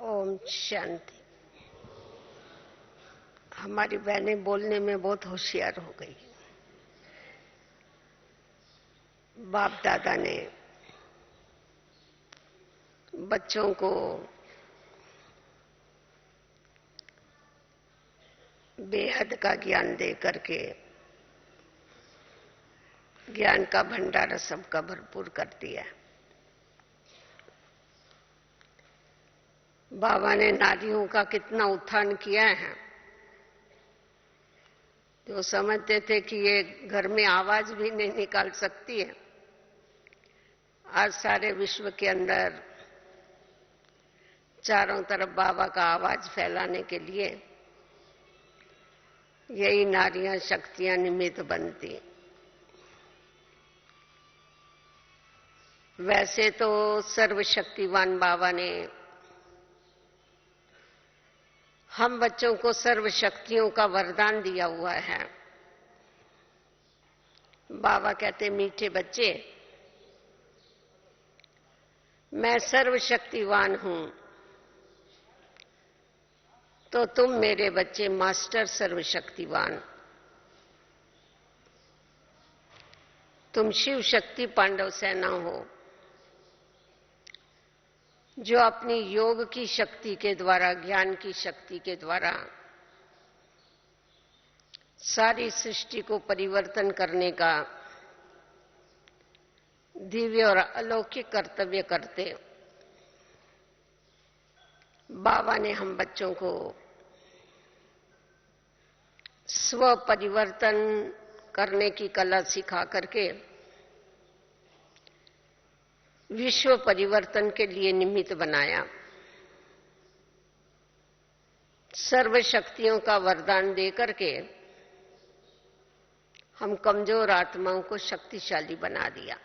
ओम शांति। हमारी बहनें बोलने में बहुत होशियार हो गई। बाप दादा ने बच्चों को बेहद का ज्ञान दे करके ज्ञान का भंडार सबका भरपूर कर दिया। बाबा ने नारियों का कितना उत्थान किया है। जो समझते थे कि ये घर में आवाज भी नहीं निकाल सकती है, आज सारे विश्व के अंदर चारों तरफ बाबा का आवाज फैलाने के लिए यही नारियां शक्तियां निमित्त बनती। वैसे तो सर्वशक्तिवान बाबा ने हम बच्चों को सर्व शक्तियों का वरदान दिया हुआ है। बाबा कहते, मीठे बच्चे, मैं सर्वशक्तिवान हूं, तो तुम मेरे बच्चे मास्टर सर्वशक्तिवान। तुम शिव शक्ति पांडव सेना हो, जो अपनी योग की शक्ति के द्वारा, ज्ञान की शक्ति के द्वारा सारी सृष्टि को परिवर्तन करने का दिव्य और अलौकिक कर्तव्य करते। बाबा ने हम बच्चों को स्व परिवर्तन करने की कला सिखा करके विश्व परिवर्तन के लिए निमित्त बनाया। सर्व शक्तियों का वरदान देकर के हम कमजोर आत्माओं को शक्तिशाली बना दिया।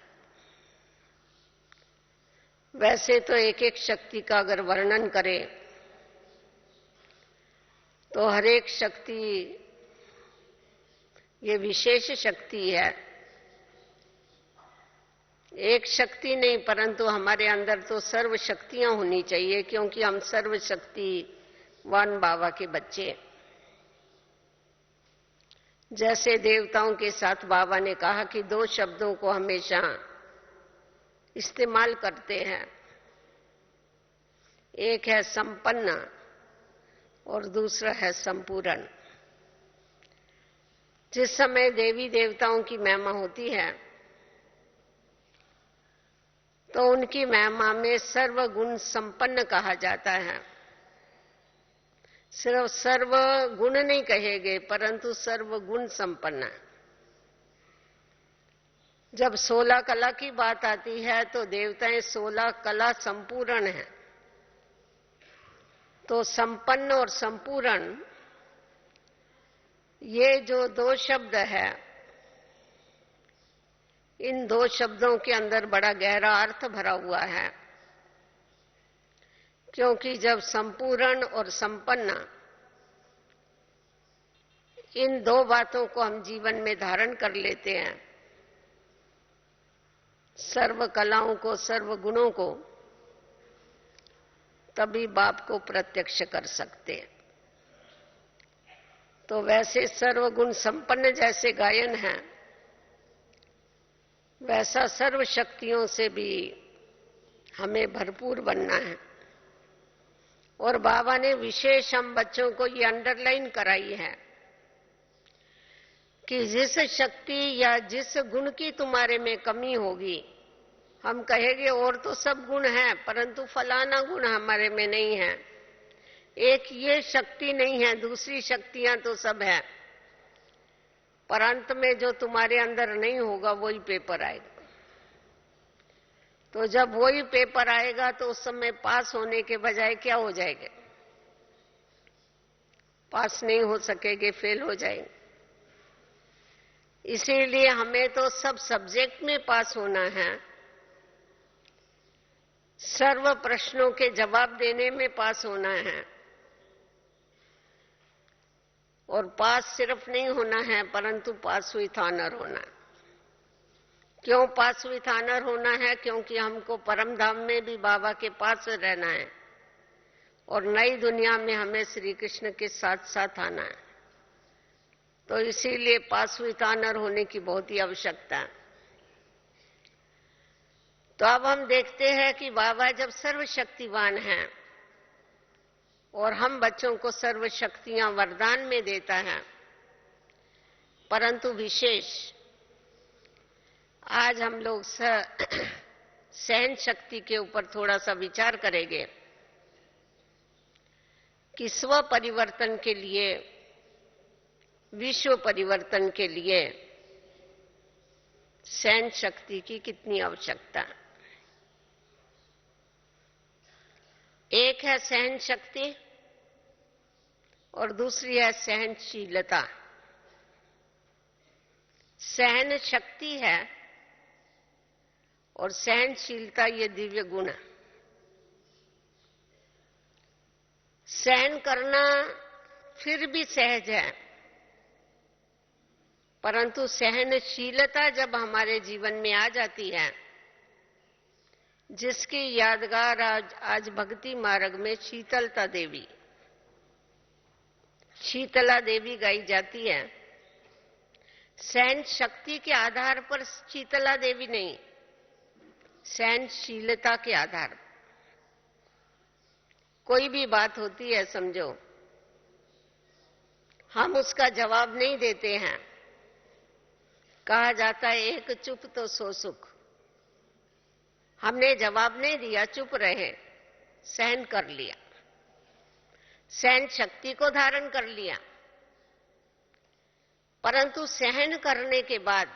वैसे तो एक एक शक्ति का अगर वर्णन करें तो हर एक शक्ति ये विशेष शक्ति है। एक शक्ति नहीं, परंतु हमारे अंदर तो सर्व शक्तियां होनी चाहिए, क्योंकि हम सर्व शक्तिवान बाबा के बच्चे। जैसे देवताओं के साथ बाबा ने कहा कि दो शब्दों को हमेशा इस्तेमाल करते हैं, एक है संपन्न और दूसरा है संपूर्ण। जिस समय देवी देवताओं की महिमा होती है तो उनकी महिमा में सर्वगुण संपन्न कहा जाता है। सिर्फ सर्वगुण नहीं कहे गए, परंतु सर्वगुण संपन्न। जब 16 कला की बात आती है तो देवताएं 16 कला संपूर्ण हैं। तो संपन्न और संपूर्ण, ये जो दो शब्द है, इन दो शब्दों के अंदर बड़ा गहरा अर्थ भरा हुआ है। क्योंकि जब संपूर्ण और संपन्न, इन दो बातों को हम जीवन में धारण कर लेते हैं, सर्व कलाओं को, सर्व गुणों को, तभी बाप को प्रत्यक्ष कर सकते हैं। तो वैसे सर्वगुण संपन्न जैसे गायन है, वैसा सर्व शक्तियों से भी हमें भरपूर बनना है। और बाबा ने विशेष हम बच्चों को ये अंडरलाइन कराई है कि जिस शक्ति या जिस गुण की तुम्हारे में कमी होगी, हम कहेंगे और तो सब गुण हैं, परंतु फलाना गुण हमारे में नहीं है, एक ये शक्ति नहीं है, दूसरी शक्तियां तो सब है, पर अंत में जो तुम्हारे अंदर नहीं होगा वही पेपर आएगा। तो जब वही पेपर आएगा तो उस समय पास होने के बजाय क्या हो जाएगा? पास नहीं हो सकेंगे, फेल हो जाएंगे। इसीलिए हमें तो सब सब्जेक्ट में पास होना है, सर्व प्रश्नों के जवाब देने में पास होना है। और पास सिर्फ नहीं होना है, परंतु पास विथ ऑनर होना है। क्यों पास विथ ऑनर होना है? क्योंकि हमको परम धाम में भी बाबा के पास रहना है, और नई दुनिया में हमें श्री कृष्ण के साथ साथ आना है। तो इसीलिए पासवितानर होने की बहुत ही आवश्यकता है। तो अब हम देखते हैं कि बाबा जब सर्वशक्तिवान हैं और हम बच्चों को सर्व शक्तियां वरदान में देता है, परंतु विशेष आज हम लोग सहन शक्ति के ऊपर थोड़ा सा विचार करेंगे कि स्व परिवर्तन के लिए, विश्व परिवर्तन के लिए सहन शक्ति की कितनी आवश्यकता है। एक है सहन शक्ति और दूसरी है सहनशीलता। सहन शक्ति है और सहनशीलता ये दिव्य गुण है। सहन करना फिर भी सहज है, परंतु सहनशीलता जब हमारे जीवन में आ जाती है, जिसकी यादगार आज भक्ति मार्ग में शीतलता देवी, शीतला देवी गाई जाती है। सहन शक्ति के आधार पर शीतला देवी नहीं, सहनशीलता के आधार पर। कोई भी बात होती है, समझो, हम उसका जवाब नहीं देते हैं। कहा जाता है एक चुप तो सौ सुख। हमने जवाब नहीं दिया, चुप रहे, सहन कर लिया, सहन शक्ति को धारण कर लिया। परंतु सहन करने के बाद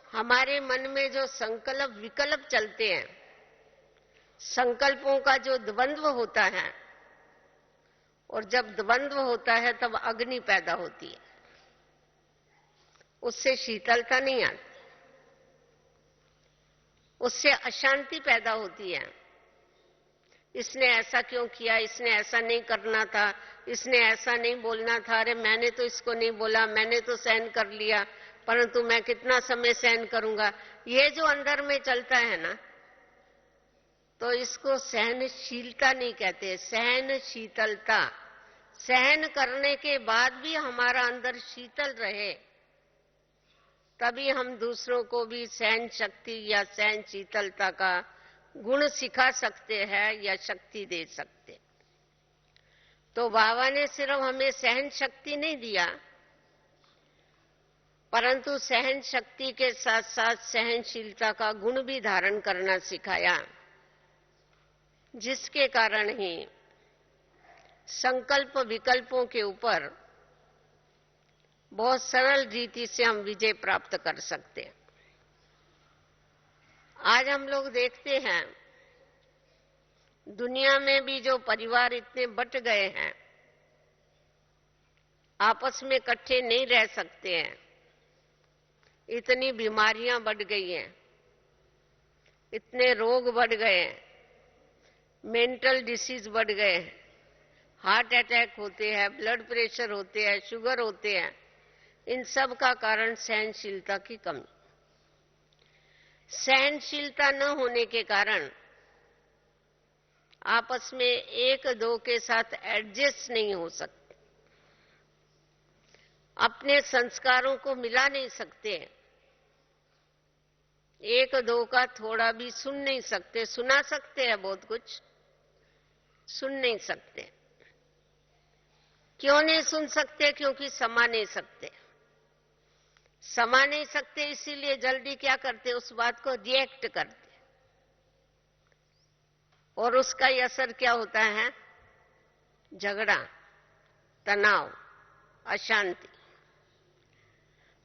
हमारे मन में जो संकल्प विकल्प चलते हैं, संकल्पों का जो द्वंद्व होता है, और जब द्वंद्व होता है तब अग्नि पैदा होती है, उससे शीतलता नहीं आती, उससे अशांति पैदा होती है। इसने ऐसा क्यों किया, इसने ऐसा नहीं करना था, इसने ऐसा नहीं बोलना था, अरे मैंने तो इसको नहीं बोला, मैंने तो सहन कर लिया, परंतु मैं कितना समय सहन करूंगा। ये जो अंदर में चलता है ना, तो इसको सहनशीलता नहीं कहते, सहनशीतलता। सहन करने के बाद भी हमारा अंदर शीतल रहे, तभी हम दूसरों को भी सहन शक्ति या सहनशीतलता का गुण सिखा सकते हैं या शक्ति दे सकते। तो बाबा ने सिर्फ हमें सहन शक्ति नहीं दिया, परंतु सहन शक्ति के साथ साथ सहनशीलता का गुण भी धारण करना सिखाया, जिसके कारण ही संकल्प विकल्पों के ऊपर बहुत सरल रीति से हम विजय प्राप्त कर सकते हैं। आज हम लोग देखते हैं दुनिया में भी जो परिवार इतने बट गए हैं, आपस में इकट्ठे नहीं रह सकते हैं, इतनी बीमारियां बढ़ गई हैं, इतने रोग बढ़ गए हैं, मेंटल डिसीज बढ़ गए हैं, हार्ट अटैक होते हैं, ब्लड प्रेशर होते हैं, शुगर होते हैं। इन सब का कारण सहनशीलता की कमी। सहनशीलता न होने के कारण आपस में एक दो के साथ एडजस्ट नहीं हो सकते, अपने संस्कारों को मिला नहीं सकते, एक दो का थोड़ा भी सुन नहीं सकते। सुना सकते हैं बहुत कुछ, सुन नहीं सकते। क्यों नहीं सुन सकते? क्योंकि समा नहीं सकते। समा नहीं सकते इसीलिए जल्दी क्या करते, उस बात को रिएक्ट करते, और उसका ही असर क्या होता है? झगड़ा, तनाव, अशांति।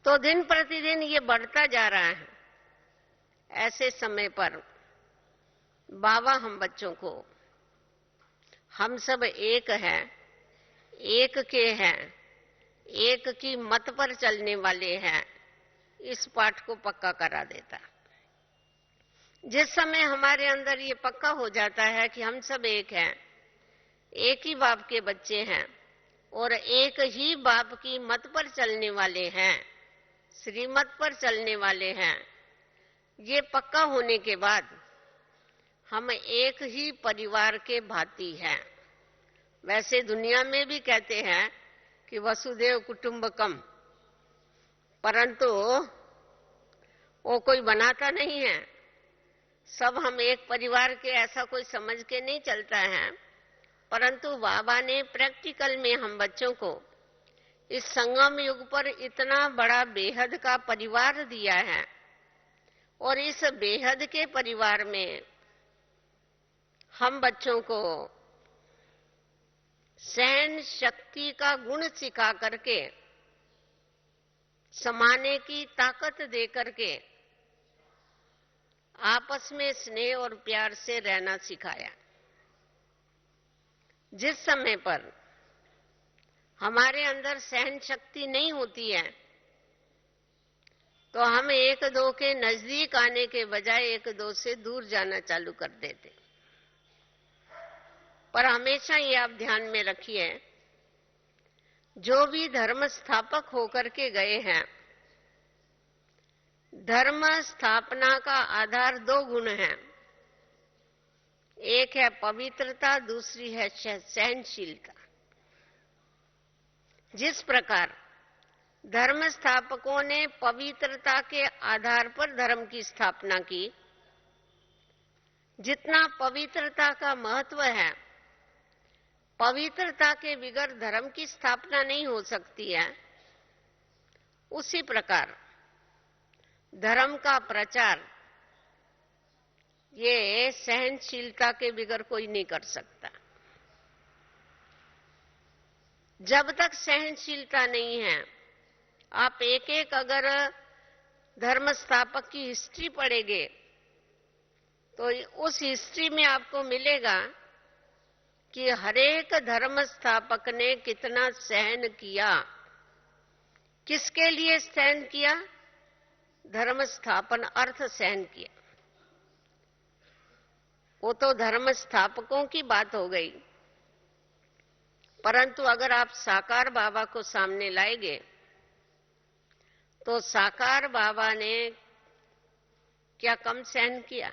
तो दिन प्रतिदिन ये बढ़ता जा रहा है। ऐसे समय पर बाबा हम बच्चों को, हम सब एक हैं, एक के हैं, एक की मत पर चलने वाले हैं, इस पाठ को पक्का करा देता। जिस समय हमारे अंदर ये पक्का हो जाता है कि हम सब एक हैं, एक ही बाप के बच्चे हैं और एक ही बाप की मत पर चलने वाले हैं, श्रीमत पर चलने वाले हैं, ये पक्का होने के बाद हम एक ही परिवार के भांति हैं। वैसे दुनिया में भी कहते हैं कि वसुदेव कुटुंबकम, परंतु वो कोई बनाता नहीं है। सब हम एक परिवार के ऐसा कोई समझ के नहीं चलता है, परंतु बाबा ने प्रैक्टिकल में हम बच्चों को इस संगम युग पर इतना बड़ा बेहद का परिवार दिया है, और इस बेहद के परिवार में हम बच्चों को सहन शक्ति का गुण सिखा करके, समाने की ताकत दे करके आपस में स्नेह और प्यार से रहना सिखाया। जिस समय पर हमारे अंदर सहन शक्ति नहीं होती है, तो हम एक दो के नजदीक आने के बजाय एक दो से दूर जाना चालू कर देते। पर हमेशा ये आप ध्यान में रखिए, जो भी धर्म स्थापक होकर के गए हैं, धर्म स्थापना का आधार दो गुण हैं। एक है पवित्रता, दूसरी है सहनशीलता। जिस प्रकार धर्म स्थापकों ने पवित्रता के आधार पर धर्म की स्थापना की, जितना पवित्रता का महत्व है, पवित्रता के बगैर धर्म की स्थापना नहीं हो सकती है, उसी प्रकार धर्म का प्रचार ये सहनशीलता के बगैर कोई नहीं कर सकता। जब तक सहनशीलता नहीं है, आप एक एक अगर धर्म स्थापक की हिस्ट्री पढ़ेंगे तो उस हिस्ट्री में आपको मिलेगा कि हरेक धर्म स्थापक ने कितना सहन किया। किसके लिए सहन किया? धर्म स्थापन अर्थ सहन किया। वो तो धर्म स्थापकों की बात हो गई, परंतु अगर आप साकार बाबा को सामने लाएंगे तो साकार बाबा ने क्या कम सहन किया?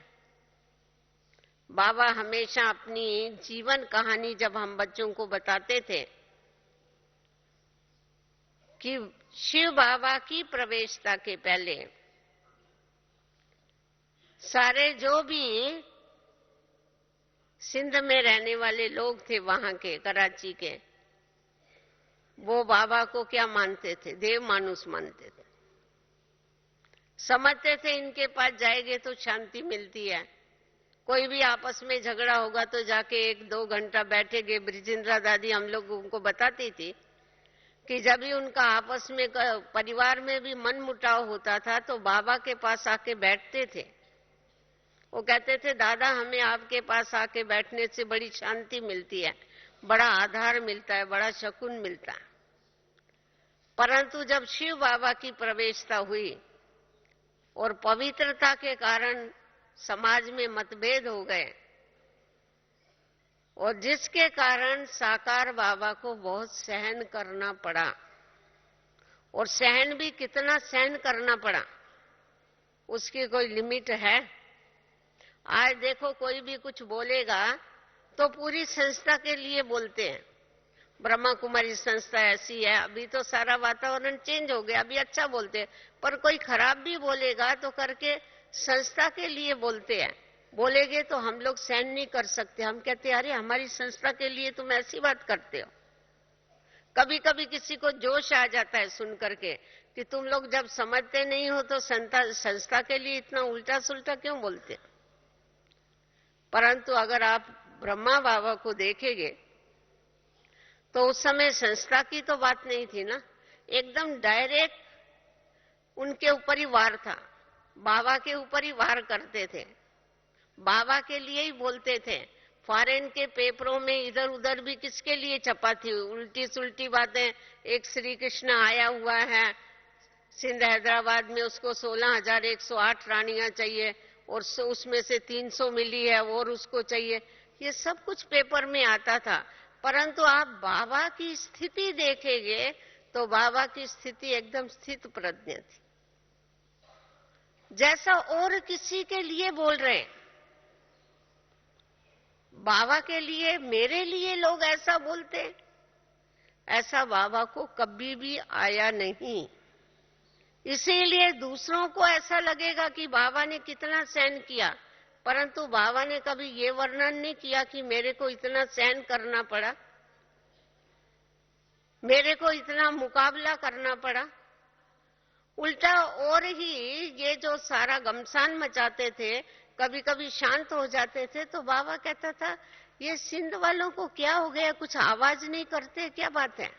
बाबा हमेशा अपनी जीवन कहानी जब हम बच्चों को बताते थे कि शिव बाबा की प्रवेशता के पहले सारे जो भी सिंध में रहने वाले लोग थे, वहां के कराची के, वो बाबा को क्या मानते थे? देव मानुष मानते थे। समझते थे इनके पास जाएंगे तो शांति मिलती है। कोई भी आपस में झगड़ा होगा तो जाके 1-2 घंटा बैठेंगे। ब्रिजेंद्रा दादी हम लोग उनको बताती थी कि जब भी उनका आपस में परिवार में भी मन मुटाव होता था तो बाबा के पास आके बैठते थे। वो कहते थे, दादा हमें आपके पास आके बैठने से बड़ी शांति मिलती है, बड़ा आधार मिलता है, बड़ा सुकून मिलता है। परंतु जब शिव बाबा की प्रवेशता हुई और पवित्रता के कारण समाज में मतभेद हो गए, और जिसके कारण साकार बाबा को बहुत सहन करना पड़ा, और सहन भी कितना सहन करना पड़ा उसकी कोई लिमिट है? आज देखो कोई भी कुछ बोलेगा तो पूरी संस्था के लिए बोलते हैं, ब्रह्मा कुमारी संस्था ऐसी है। अभी तो सारा वातावरण चेंज हो गया, अभी अच्छा बोलते हैं, पर कोई खराब भी बोलेगा तो करके संस्था के लिए बोलते हैं। बोलेंगे तो हम लोग सहन नहीं कर सकते। हम कहते हैं, अरे हमारी संस्था के लिए तुम ऐसी बात करते हो। कभी कभी किसी को जोश आ जाता है सुन करके कि तुम लोग जब समझते नहीं हो तो संस्था के लिए इतना उल्टा सुल्टा क्यों बोलते हो? परंतु अगर आप ब्रह्मा बाबा को देखेंगे तो उस समय संस्था की तो बात नहीं थी ना, एकदम डायरेक्ट उनके ऊपर ही वार था। बाबा के ऊपर ही वार करते थे, बाबा के लिए ही बोलते थे। फॉरेन के पेपरों में इधर उधर भी किसके लिए छपा थी? उल्टी सुल्टी बातें। एक श्री कृष्ण आया हुआ है सिंध हैदराबाद में, उसको 16,108 रानियां चाहिए और उसमें से 300 मिली है और उसको चाहिए। ये सब कुछ पेपर में आता था। परंतु आप बाबा की स्थिति देखेंगे तो बाबा की स्थिति एकदम स्थित प्रज्ञ थी, जैसा और किसी के लिए बोल रहे हैं। बाबा के लिए, मेरे लिए लोग ऐसा बोलते, ऐसा बाबा को कभी भी आया नहीं। इसीलिए दूसरों को ऐसा लगेगा कि बाबा ने कितना सहन किया, परंतु बाबा ने कभी ये वर्णन नहीं किया कि मेरे को इतना सहन करना पड़ा, मेरे को इतना मुकाबला करना पड़ा। उल्टा और ही ये जो सारा घमसान मचाते थे, कभी कभी शांत हो जाते थे, तो बाबा कहता था ये सिंध वालों को क्या हो गया, कुछ आवाज नहीं करते, क्या बात है।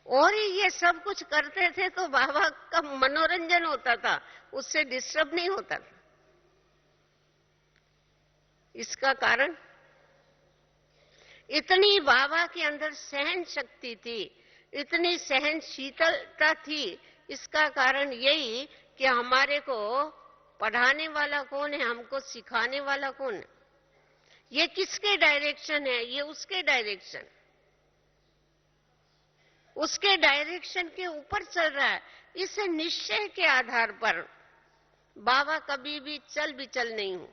और ही ये सब कुछ करते थे तो बाबा का मनोरंजन होता था, उससे डिस्टर्ब नहीं होता था। इसका कारण इतनी बाबा के अंदर सहन शक्ति थी, इतनी सहनशीलता थी। इसका कारण यही कि हमारे को पढ़ाने वाला कौन है, हमको सिखाने वाला कौन है। ये किसके डायरेक्शन है, ये उसके डायरेक्शन, उसके डायरेक्शन के ऊपर चल रहा है। इस निश्चय के आधार पर बाबा कभी भी चल बिचल नहीं हुआ।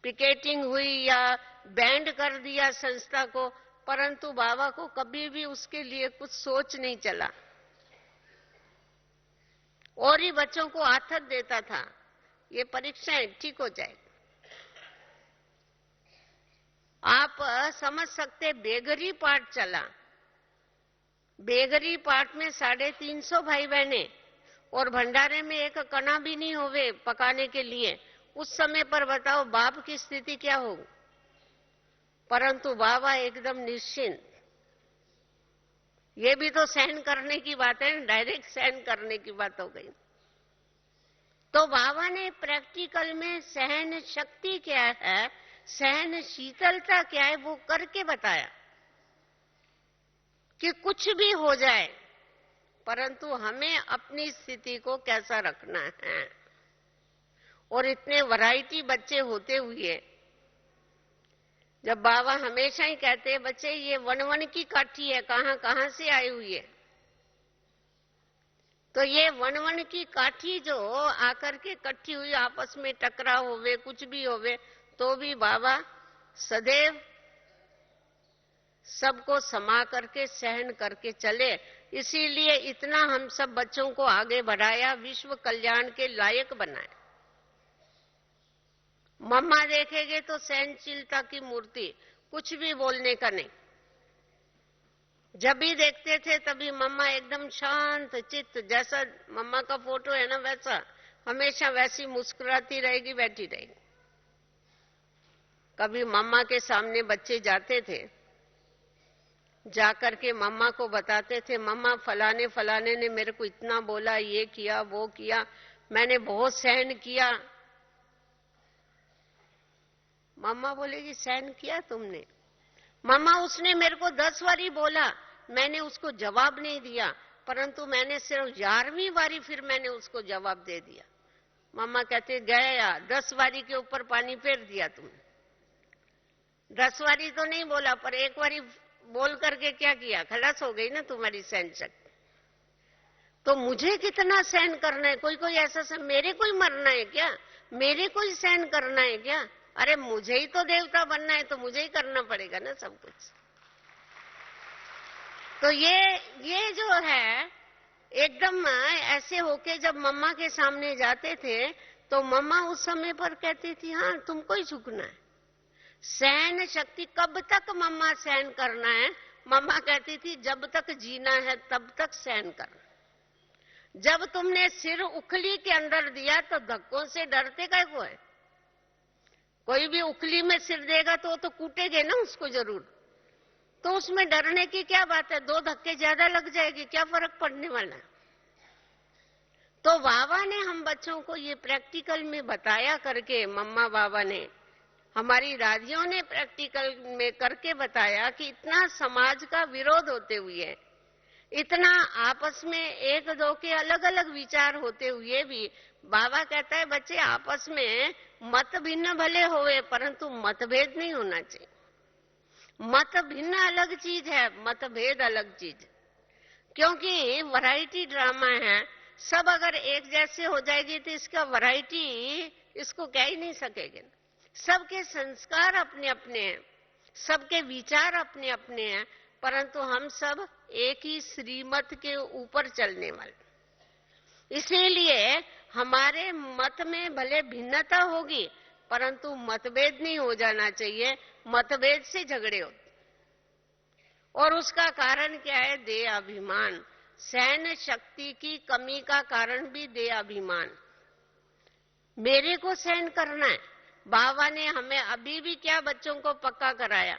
पिकेटिंग हुई या बैंड कर दिया संस्था को, परंतु बाबा को कभी भी उसके लिए कुछ सोच नहीं चला। और ही बच्चों को आथत देता था, ये परीक्षाएं ठीक हो जाए। आप समझ सकते, बेगरी पाठ चला, बेगरी पाठ में 350 भाई बहने और भंडारे में एक कणा भी नहीं होवे पकाने के लिए। उस समय पर बताओ बाप की स्थिति क्या होगी। परंतु बाबा एकदम निश्चिंत। ये भी तो सहन करने की बात है, डायरेक्ट सहन करने की बात हो गई। तो बाबा ने प्रैक्टिकल में सहन शक्ति क्या है, सहनशीलता क्या है, वो करके बताया कि कुछ भी हो जाए, परंतु हमें अपनी स्थिति को कैसा रखना है। और इतने वैरायटी बच्चे होते हुए, जब बाबा हमेशा ही कहते हैं बच्चे ये वन वन की काठी है, कहां कहां से आई हुई है, तो ये वन वन की काठी जो आकर के इकट्ठी हुई, आपस में टकराव होवे, कुछ भी होवे, तो भी बाबा सदैव सबको समा करके सहन करके चले। इसीलिए इतना हम सब बच्चों को आगे बढ़ाया, विश्व कल्याण के लायक बनाए। मम्मा देखेंगे तो सहनशीलता की मूर्ति, कुछ भी बोलने का नहीं। जब भी देखते थे तभी मम्मा एकदम शांत चित्त, जैसा मम्मा का फोटो है ना वैसा, हमेशा वैसी मुस्कुराती रहेगी, बैठी रहेगी। कभी मम्मा के सामने बच्चे जाते थे, जाकर के मम्मा को बताते थे मम्मा फलाने फलाने ने मेरे को इतना बोला, ये किया वो किया, मैंने बहुत सहन किया। मम्मा बोलेगी सहन किया तुमने? मम्मा उसने मेरे को 10 बारी बोला, मैंने उसको जवाब नहीं दिया, परंतु मैंने सिर्फ 11वीं बारी फिर मैंने उसको जवाब दे दिया। मम्मा कहते गया 10 बारी के ऊपर पानी फेर दिया तुमने। 10 बारी तो नहीं बोला, पर एक बारी बोल करके क्या किया, खलास हो गई ना तुम्हारी सहन शक्ति। तो मुझे कितना सहन करना है? कोई कोई ऐसा सब, मेरे को ही मरना है क्या, मेरे को ही सहन करना है क्या? अरे मुझे ही तो देवता बनना है, तो मुझे ही करना पड़ेगा ना सब कुछ। तो ये जो है एकदम ऐसे होके जब मम्मा के सामने जाते थे, तो मम्मा उस समय पर कहती थी हाँ तुमको ही झुकना है। सहन शक्ति कब तक मम्मा सहन करना है? मम्मा कहती थी जब तक जीना है तब तक सहन करना। जब तुमने सिर उखली के अंदर दिया तो धक्कों से डरते काय को है? कोई भी उखली में सिर देगा तो वो तो कूटेगे ना उसको जरूर, तो उसमें डरने की क्या बात है? 2 धक्के ज्यादा लग जाएगी, क्या फर्क पड़ने वाला है? तो बाबा ने हम बच्चों को ये प्रैक्टिकल में बताया करके, मम्मा बाबा ने, हमारी दादियों ने प्रैक्टिकल में करके बताया कि इतना समाज का विरोध होते हुए, इतना आपस में एक दो के अलग अलग विचार होते हुए भी बाबा कहता है बच्चे आपस में मत भिन्न भले होवे, परंतु मतभेद नहीं होना चाहिए। मत भिन्न अलग चीज है, मतभेद अलग चीज। क्योंकि वैरायटी ड्रामा है, सब अगर एक जैसे हो जाएगी तो इसका वैरायटी इसको कह ही नहीं सकेंगे। सबके संस्कार अपने अपने हैं, सबके विचार अपने अपने हैं, परंतु हम सब एक ही श्रीमत के ऊपर चलने वाले। इसीलिए हमारे मत में भले भिन्नता होगी, परंतु मतभेद नहीं हो जाना चाहिए। मतभेद से झगड़े होते, और उसका कारण क्या है? देह अभिमान। सहन शक्ति की कमी का कारण भी देह अभिमान। मेरे को सहन करना है। बाबा ने हमें अभी भी क्या बच्चों को पक्का कराया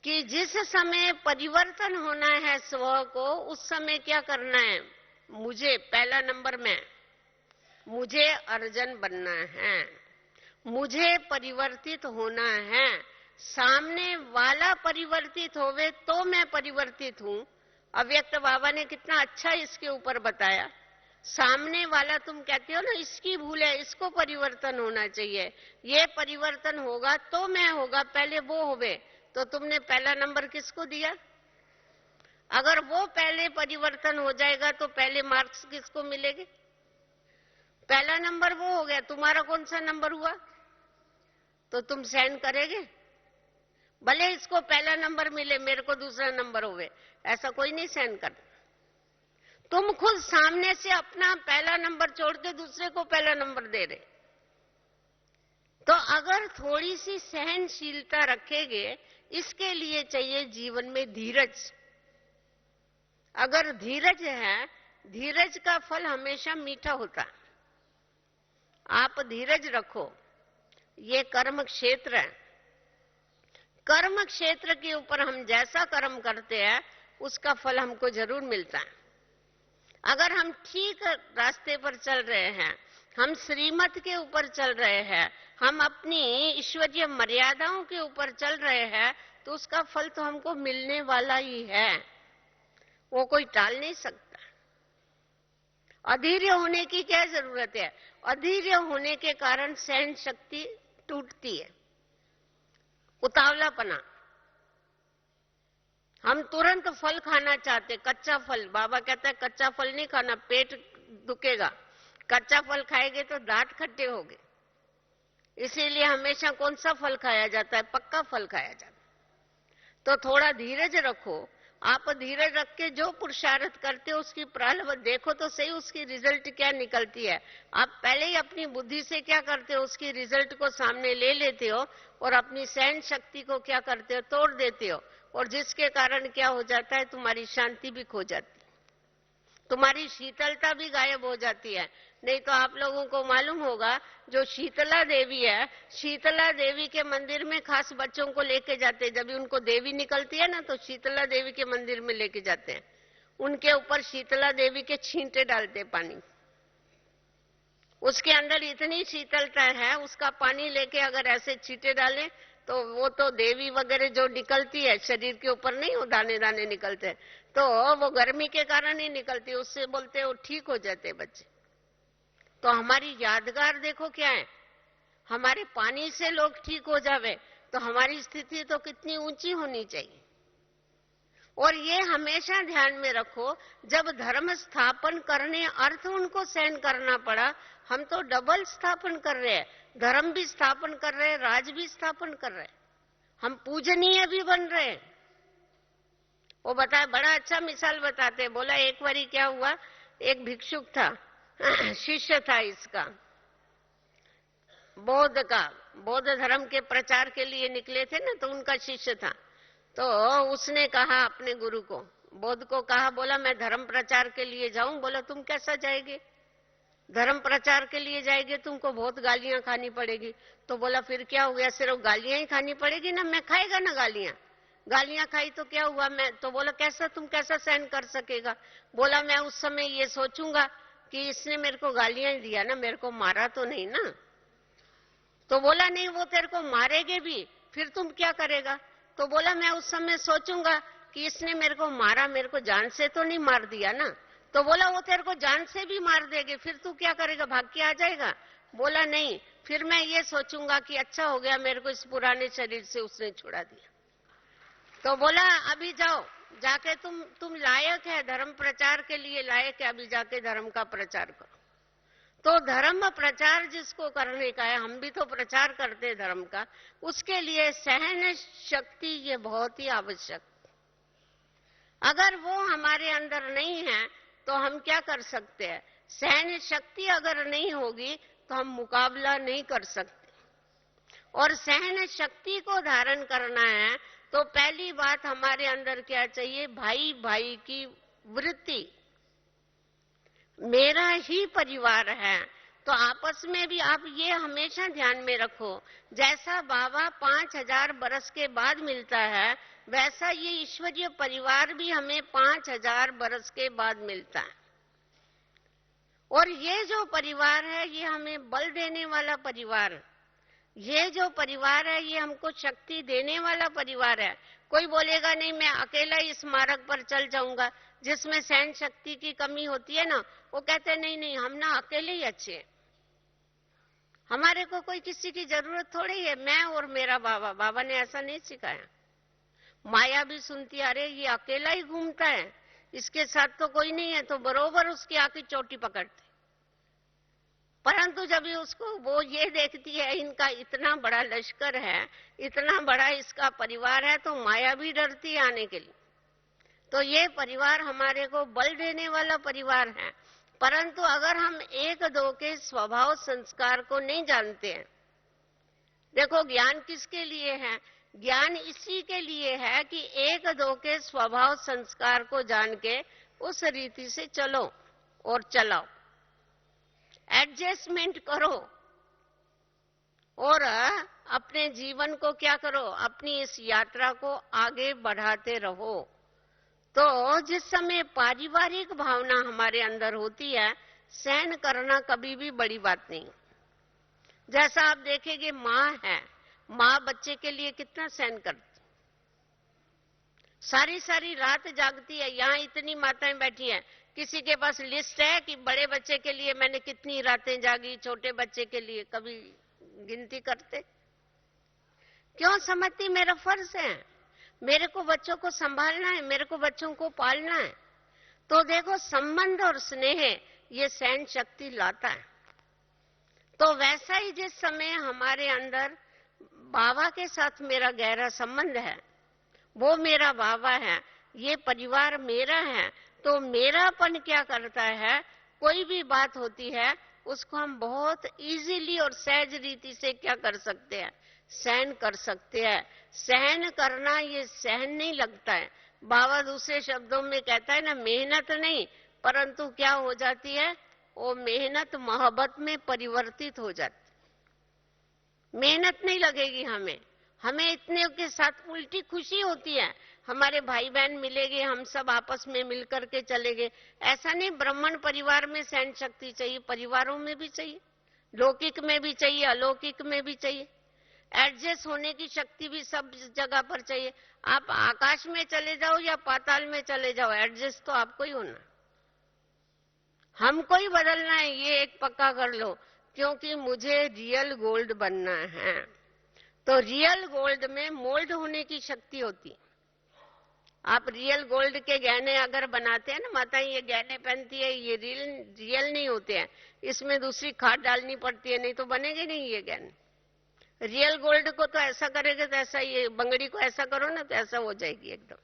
कि जिस समय परिवर्तन होना है स्व को, उस समय क्या करना है? मुझे पहला नंबर में मुझे अर्जन बनना है, मुझे परिवर्तित होना है। सामने वाला परिवर्तित होवे तो मैं परिवर्तित हूं। अव्यक्त बाबा ने कितना अच्छा इसके ऊपर बताया। सामने वाला तुम कहते हो ना, इसकी भूल है, इसको परिवर्तन होना चाहिए, ये परिवर्तन होगा तो मैं होगा, पहले वो होवे। तो तुमने पहला नंबर किसको दिया? अगर वो पहले परिवर्तन हो जाएगा तो पहले मार्क्स किसको मिलेंगे? पहला नंबर वो हो गया, तुम्हारा कौन सा नंबर हुआ? तो तुम सहन करेंगे? भले इसको पहला नंबर मिले, मेरे को दूसरा नंबर होवे, ऐसा कोई नहीं सहन कर। तुम खुद सामने से अपना पहला नंबर छोड़ के दूसरे को पहला नंबर दे रहे। तो अगर थोड़ी सी सहनशीलता रखेंगे, इसके लिए चाहिए जीवन में धीरज। अगर धीरज है, धीरज का फल हमेशा मीठा होता है। आप धीरज रखो। ये कर्म क्षेत्र है। कर्म क्षेत्र के ऊपर हम जैसा कर्म करते हैं, उसका फल हमको जरूर मिलता है। अगर हम ठीक रास्ते पर चल रहे हैं, हम श्रीमत के ऊपर चल रहे हैं, हम अपनी ईश्वरीय मर्यादाओं के ऊपर चल रहे हैं, तो उसका फल तो हमको मिलने वाला ही है, वो कोई टाल नहीं सकता। अधीर्य होने की क्या जरूरत है? अधीर्य होने के कारण सहन शक्ति टूटती है। उतावलापना। हम तुरंत फल खाना चाहते, कच्चा फल। बाबा कहता है कच्चा फल नहीं खाना, पेट दुखेगा। कच्चा फल खाएंगे तो दांत खट्टे होंगे। इसीलिए हमेशा कौन सा फल खाया जाता है? पक्का फल खाया जाता है। तो थोड़ा धीरज रखो। आप धीरज रख के जो पुरुषार्थ करते हो, उसकी प्रारंभ देखो तो सही, उसकी रिजल्ट क्या निकलती है। आप पहले ही अपनी बुद्धि से क्या करते हो? उसकी रिजल्ट को सामने ले लेते हो, और अपनी सहन शक्ति को क्या करते हो? तोड़ देते हो। और जिसके कारण क्या हो जाता है? तुम्हारी शांति भी खो जाती है, तुम्हारी शीतलता भी गायब हो जाती है। नहीं तो आप लोगों को मालूम होगा, जो शीतला देवी है, शीतला देवी के मंदिर में खास बच्चों को लेके जाते हैं। जब भी उनको देवी निकलती है ना, तो शीतला देवी के मंदिर में लेके जाते हैं। उनके ऊपर शीतला देवी के छींटे डालते पानी। उसके अंदर इतनी शीतलता है, उसका पानी लेके अगर ऐसे छींटे डालें तो वो तो देवी वगैरह जो निकलती है शरीर के ऊपर नहीं, वो दाने दाने निकलते हैं, तो वो गर्मी के कारण ही निकलती है। उससे बोलते हैं वो ठीक हो जाते बच्चे। तो हमारी यादगार देखो क्या है? हमारे पानी से लोग ठीक हो जावे तो हमारी स्थिति तो कितनी ऊंची होनी चाहिए। और ये हमेशा ध्यान में रखो, जब धर्म स्थापन करने अर्थ उनको सहन करना पड़ा, हम तो डबल स्थापन कर रहे हैं। धर्म भी स्थापन कर रहे हैं, राज भी स्थापन कर रहे हैं, हम पूजनीय भी बन रहे हैं। वो बताए, बड़ा अच्छा मिसाल बताते हैं। बोला एक बारी क्या हुआ, एक भिक्षुक था, शिष्य था इसका, बौद्ध का, बौद्ध धर्म के प्रचार के लिए निकले थे ना, तो उनका शिष्य था। तो उसने कहा अपने गुरु को, बौद्ध को कहा, बोला मैं धर्म प्रचार के लिए जाऊं। बोला तुम कैसा जाएंगे? धर्म प्रचार के लिए जाएंगे, तुमको बहुत गालियां खानी पड़ेगी। तो बोला फिर क्या हो गया, सिर्फ गालियां ही खानी पड़ेगी ना? मैं खाएगा ना गालियां। गालियां खाई तो क्या हुआ? मैं तो बोला कैसा, तुम कैसा सहन कर सकेगा? बोला मैं उस समय ये सोचूंगा कि इसने मेरे को गालियां दिया ना, मेरे को मारा तो नहीं ना। तो बोला नहीं, वो तेरे को मारेगे भी, फिर तुम क्या करेगा? तो बोला मैं उस समय सोचूंगा कि इसने मेरे को मारा, मेरे को जान से तो नहीं मार दिया ना। तो बोला वो तेरे को जान से भी मार देगी, फिर तू क्या करेगा? भाग के आ जाएगा? बोला नहीं, फिर मैं ये सोचूंगा कि अच्छा हो गया मेरे को इस पुराने शरीर से उसने छुड़ा दिया। तो बोला अभी जाओ, जाके तुम लायक है, धर्म प्रचार के लिए लायक है, अभी जाके धर्म का प्रचार करो। तो धर्म प्रचार जिसको करने का है, हम भी तो प्रचार करते हैं धर्म का, उसके लिए सहन शक्ति ये बहुत ही आवश्यक। अगर वो हमारे अंदर नहीं है तो हम क्या कर सकते हैं? सहन शक्ति अगर नहीं होगी तो हम मुकाबला नहीं कर सकते। और सहन शक्ति को धारण करना है तो पहली बात हमारे अंदर क्या चाहिए? भाई भाई की वृत्ति। मेरा ही परिवार है तो आपस में भी आप ये हमेशा ध्यान में रखो, जैसा बाबा 5000 बरस के बाद मिलता है वैसा ये ईश्वरीय परिवार भी हमें 5000 बरस के बाद मिलता है। और ये जो परिवार है ये हमें बल देने वाला परिवार, ये जो परिवार है ये हमको शक्ति देने वाला परिवार है। कोई बोलेगा नहीं मैं अकेला इस मार्ग पर चल जाऊंगा, जिसमें सहन शक्ति की कमी होती है ना, वो कहते नहीं नहीं हम ना अकेले ही अच्छे हैं, हमारे को कोई किसी की जरूरत थोड़ी है, मैं और मेरा बाबा। बाबा ने ऐसा नहीं सिखाया। माया भी सुनती अरे ये अकेला ही घूमता है, इसके साथ तो कोई नहीं है, तो बरोबर उसकी आंखें चोटी पकड़ते। परंतु जब उसको वो ये देखती है इनका इतना बड़ा लश्कर है, इतना बड़ा इसका परिवार है, तो माया भी डरती है आने के लिए। तो ये परिवार हमारे को बल देने वाला परिवार है। परंतु अगर हम एक दो के स्वभाव संस्कार को नहीं जानते हैं, देखो ज्ञान किसके लिए है? ज्ञान इसी के लिए है कि एक दो के स्वभाव संस्कार को जान के उस रीति से चलो और चलाओ, एडजस्टमेंट करो और अपने जीवन को क्या करो, अपनी इस यात्रा को आगे बढ़ाते रहो। तो जिस समय पारिवारिक भावना हमारे अंदर होती है, सहन करना कभी भी बड़ी बात नहीं। जैसा आप देखेंगे माँ है, माँ बच्चे के लिए कितना सहन करती, सारी सारी रात जागती है। यहाँ इतनी माताएं बैठी हैं, किसी के पास लिस्ट है कि बड़े बच्चे के लिए मैंने कितनी रातें जागी, छोटे बच्चे के लिए कभी गिनती करते? क्यों? समझती मेरा फर्ज है, मेरे को बच्चों को संभालना है, मेरे को बच्चों को पालना है। तो देखो संबंध और स्नेह ये सहन शक्ति लाता है। तो वैसा ही जिस समय हमारे अंदर बाबा के साथ मेरा गहरा संबंध है, वो मेरा बाबा है, ये परिवार मेरा है, तो मेरापन क्या करता है, कोई भी बात होती है उसको हम बहुत इजीली और सहज रीति से क्या कर सकते हैं, सहन कर सकते हैं। सहन करना ये सहन नहीं लगता है। बाबा दूसरे शब्दों में कहता है ना, मेहनत नहीं, परंतु क्या हो जाती है, वो मेहनत मोहब्बत में परिवर्तित हो जाती। मेहनत नहीं लगेगी हमें, हमें इतने के साथ उल्टी खुशी होती है। हमारे भाई बहन मिलेंगे, हम सब आपस में मिलकर के चलेंगे। ऐसा नहीं, ब्राह्मण परिवार में सहन शक्ति चाहिए, परिवारों में भी चाहिए, लौकिक में भी चाहिए, अलौकिक में भी चाहिए। एडजस्ट होने की शक्ति भी सब जगह पर चाहिए। आप आकाश में चले जाओ या पाताल में चले जाओ, एडजस्ट तो आपको ही होना, हमको ही बदलना है, ये एक पक्का कर लो। क्योंकि मुझे रियल गोल्ड बनना है। तो रियल गोल्ड में मोल्ड होने की शक्ति होती है। आप रियल गोल्ड के गहने अगर बनाते हैं ना, माता ये गहने पहनती है, ये रियल नहीं होते हैं, इसमें दूसरी खाद डालनी पड़ती है, नहीं तो बनेंगे नहीं ये गहने। रियल गोल्ड को तो ऐसा करेगा तो ऐसा, ये बंगड़ी को ऐसा करो ना तो ऐसा हो जाएगी एकदम।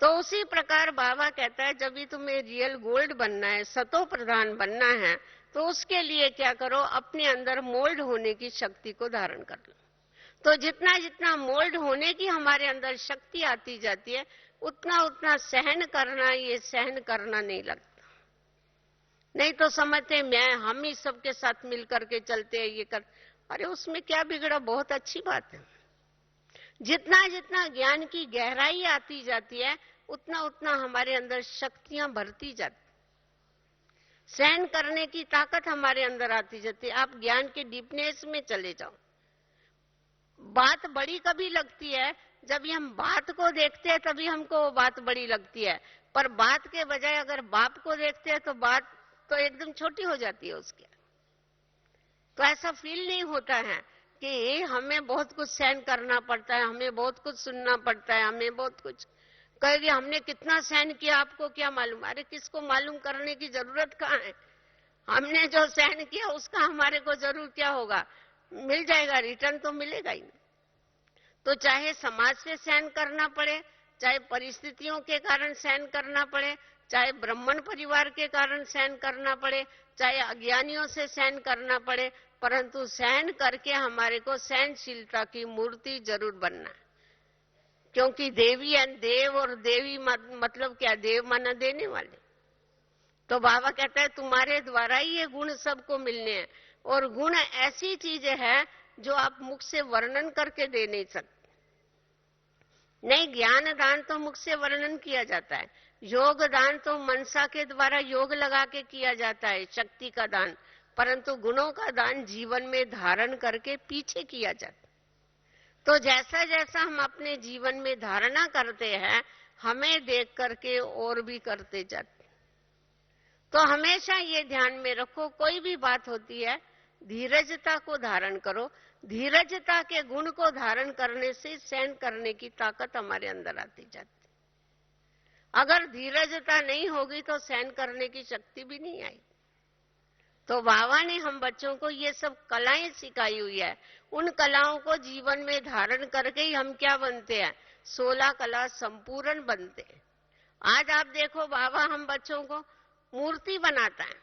तो उसी प्रकार बाबा कहता है जब भी तुम्हें रियल गोल्ड बनना है, सतो प्रधान बनना है, तो उसके लिए क्या करो, अपने अंदर मोल्ड होने की शक्ति को धारण कर लो। तो जितना जितना मोल्ड होने की हमारे अंदर शक्ति आती जाती है, उतना उतना सहन करना, ये सहन करना नहीं लगता। नहीं तो समझते मैं हम ही सबके साथ मिल करके चलते हैं, ये कर, अरे उसमें क्या बिगड़ा, बहुत अच्छी बात है। जितना जितना ज्ञान की गहराई आती जाती है, उतना उतना हमारे अंदर शक्तियां भरती जाती, सहन करने की ताकत हमारे अंदर आती जाती है। आप ज्ञान के डीपनेस में चले जाओ। बात बड़ी कभी लगती है, जब हम बात को देखते हैं तभी हमको वो बात बड़ी लगती है, पर बात के बजाय अगर बाप को देखते हैं तो बात तो एकदम छोटी हो जाती है उसके। तो ऐसा फील नहीं होता है कि हमें बहुत कुछ सहन करना पड़ता है, हमें बहुत कुछ सुनना पड़ता है, हमें बहुत कुछ कहेगी हमने कितना सहन किया आपको क्या मालूम। अरे किसको मालूम करने की जरूरत कहाँ है, हमने जो सहन किया उसका हमारे को जरूर क्या होगा, मिल जाएगा, रिटर्न तो मिलेगा ही नहीं। तो चाहे समाज से सहन करना पड़े, चाहे परिस्थितियों के कारण सहन करना पड़े, चाहे ब्राह्मण परिवार के कारण सहन करना पड़े, चाहे अज्ञानियों से सहन करना पड़े, परंतु सहन करके हमारे को सहनशीलता की मूर्ति जरूर बनना है। क्योंकि देवी एंड देव, और देवी मतलब क्या, देव माना देने वाले। तो बाबा कहता है तुम्हारे द्वारा ही ये गुण सबको मिलने हैं, और गुण ऐसी चीज है जो आप मुख से वर्णन करके दे नहीं सकते। नहीं, ज्ञान दान तो मुख से वर्णन किया जाता है, योग दान तो मनसा के द्वारा योग लगा के किया जाता है, शक्ति का दान, परंतु गुणों का दान जीवन में धारण करके पीछे किया जाता है। तो जैसा जैसा हम अपने जीवन में धारणा करते हैं, हमें देख करके और भी करते जाते। तो हमेशा ये ध्यान में रखो, कोई भी बात होती है धीरजता को धारण करो। धीरजता के गुण को धारण करने से सहन करने की ताकत हमारे अंदर आती जाती। अगर धीरजता नहीं होगी तो सहन करने की शक्ति भी नहीं आएगी। तो बाबा ने हम बच्चों को ये सब कलाएं सिखाई हुई है, उन कलाओं को जीवन में धारण करके ही हम क्या बनते हैं, 16 कला संपूर्ण बनते हैं। आज आप देखो बाबा हम बच्चों को मूर्ति बनाता है,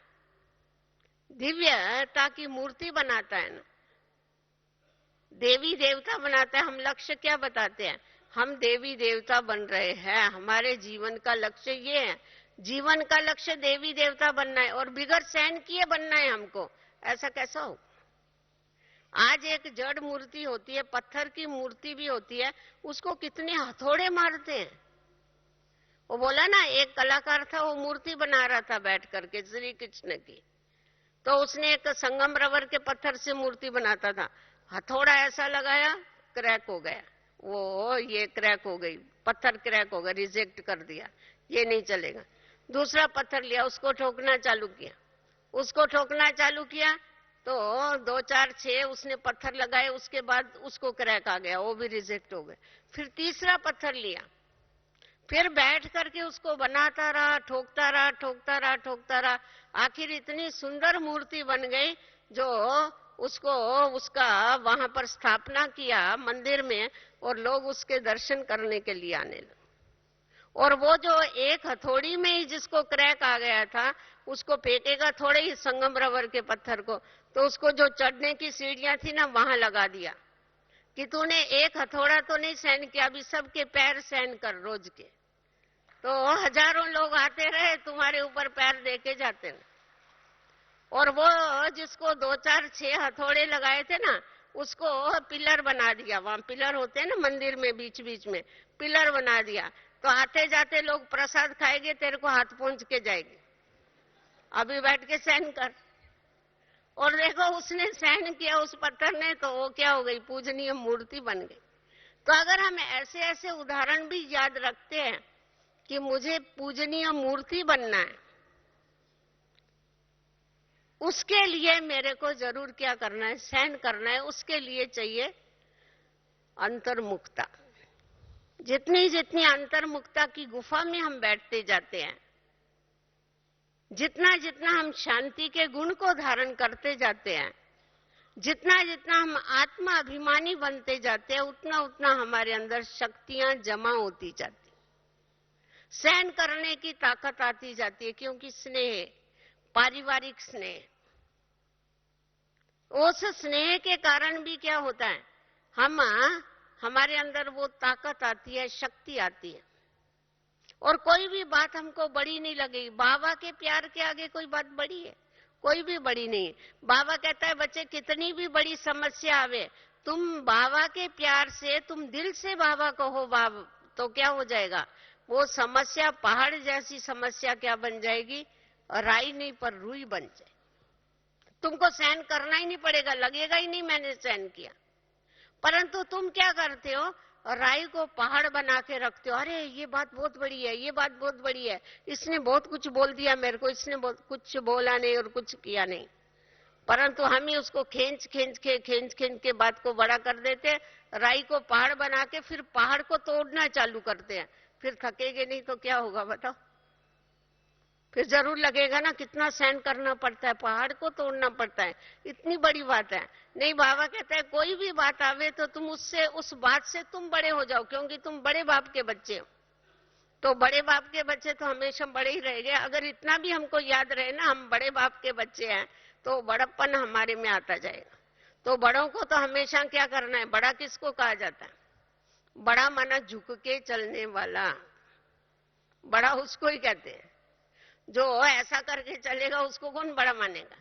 दिव्यता की मूर्ति बनाता है ना, देवी देवता बनाता है। हम लक्ष्य क्या बताते हैं, हम देवी देवता बन रहे हैं, हमारे जीवन का लक्ष्य ये है, जीवन का लक्ष्य देवी देवता बनना है, और बिगड़ सहन किए बनना है हमको। ऐसा कैसा हो? आज एक जड़ मूर्ति होती है, पत्थर की मूर्ति भी होती है, उसको कितने हथौड़े मारते हैं। वो बोला ना, एक कलाकार था, वो मूर्ति बना रहा था बैठ करके श्री कृष्ण की, तो उसने एक संगम रबर के पत्थर से मूर्ति बनाता था, हथौड़ा ऐसा लगाया, क्रैक हो गया, वो ये क्रैक हो गई, पत्थर क्रैक हो गया, रिजेक्ट कर दिया, ये नहीं चलेगा। दूसरा पत्थर लिया, उसको ठोकना चालू किया, उसको ठोकना चालू किया, तो 2 4 6 उसने पत्थर लगाए, उसके बाद उसको क्रैक आ गया, वो भी रिजेक्ट हो गए। फिर तीसरा पत्थर लिया, फिर बैठ करके उसको बनाता रहा, ठोकता रहा, ठोकता रहा, ठोकता रहा, आखिर इतनी सुंदर मूर्ति बन गई जो उसको उसका वहां पर स्थापना किया मंदिर में, और लोग उसके दर्शन करने के लिए आने लगे। और वो जो एक हथौड़ी में ही जिसको क्रैक आ गया था, उसको फेंकेगा थोड़े ही संगम रबर के पत्थर को, तो उसको जो चढ़ने की सीढ़ियां थी ना, वहां लगा दिया कि तूने एक हथौड़ा तो नहीं सहन किया, अभी सबके पैर सहन कर रोज के। तो हजारों लोग आते रहे, तुम्हारे ऊपर पैर देके जाते रहे। और वो जिसको 2 4 6 हथौड़े लगाए थे ना, उसको पिलर बना दिया, वहां पिलर होते हैं ना मंदिर में, बीच बीच में पिलर बना दिया। तो आते जाते लोग प्रसाद खाएंगे, तेरे को हाथ पहुंच के जाएंगे, अभी बैठ के सहन कर। और देखो उसने सहन किया उस पत्थर ने, तो वो क्या हो गई, पूजनीय मूर्ति बन गई। तो अगर हम ऐसे ऐसे उदाहरण भी याद रखते हैं कि मुझे पूजनीय मूर्ति बनना है, उसके लिए मेरे को जरूर क्या करना है, सहन करना है। उसके लिए चाहिए अंतर्मुखता। जितनी जितनी अंतर्मुखता की गुफा में हम बैठते जाते हैं, जितना जितना हम शांति के गुण को धारण करते जाते हैं, जितना जितना हम आत्मा अभिमानी बनते जाते हैं, उतना उतना हमारे अंदर शक्तियां जमा होती जाती, सहन करने की ताकत आती जाती है। क्योंकि स्नेह, पारिवारिक स्नेह, उस स्नेह के कारण भी क्या होता है, हमारे अंदर वो ताकत आती है, शक्ति आती है, और कोई भी बात हमको बड़ी नहीं लगेगी। बाबा के प्यार के आगे कोई बात बड़ी है? कोई भी बड़ी नहीं है। बाबा कहता है बच्चे कितनी भी बड़ी समस्या आवे, तुम बाबा के प्यार से, तुम दिल से बाबा कहो बाबा, तो क्या हो जाएगा, वो समस्या पहाड़ जैसी समस्या क्या बन जाएगी, राई नहीं पर रुई बन जाएगी। तुमको सहन करना ही नहीं पड़ेगा, लगेगा ही नहीं मैंने सहन किया। परंतु तुम क्या करते हो, राई को पहाड़ बना के रखते हो। अरे ये बात बहुत बड़ी है, ये बात बहुत बड़ी है, इसने बहुत कुछ बोल दिया मेरे को, इसने बहुत कुछ बोला नहीं और कुछ किया नहीं। परंतु हम ही उसको खींच खींच के बात को बड़ा कर देते हैं, राई को पहाड़ बना के फिर पहाड़ को तोड़ना चालू करते हैं। फिर थकेंगे नहीं तो क्या होगा बताओ? फिर जरूर लगेगा ना कितना सहन करना पड़ता है, पहाड़ को तोड़ना पड़ता है, इतनी बड़ी बात है। नहीं, बाबा कहता है कोई भी बात आवे तो तुम उससे, उस बात से तुम बड़े हो जाओ, क्योंकि तुम बड़े बाप के बच्चे हो। तो बड़े बाप के बच्चे तो हमेशा बड़े ही रहेंगे। अगर इतना भी हमको याद रहे ना हम बड़े बाप के बच्चे हैं, तो बड़प्पन हमारे में आता जाएगा। तो बड़ों को तो हमेशा क्या करना है, बड़ा किसको कहा जाता है? बड़ा माना झुक के चलने वाला, बड़ा उसको ही कहते हैं। जो ऐसा करके चलेगा उसको कौन बड़ा मानेगा?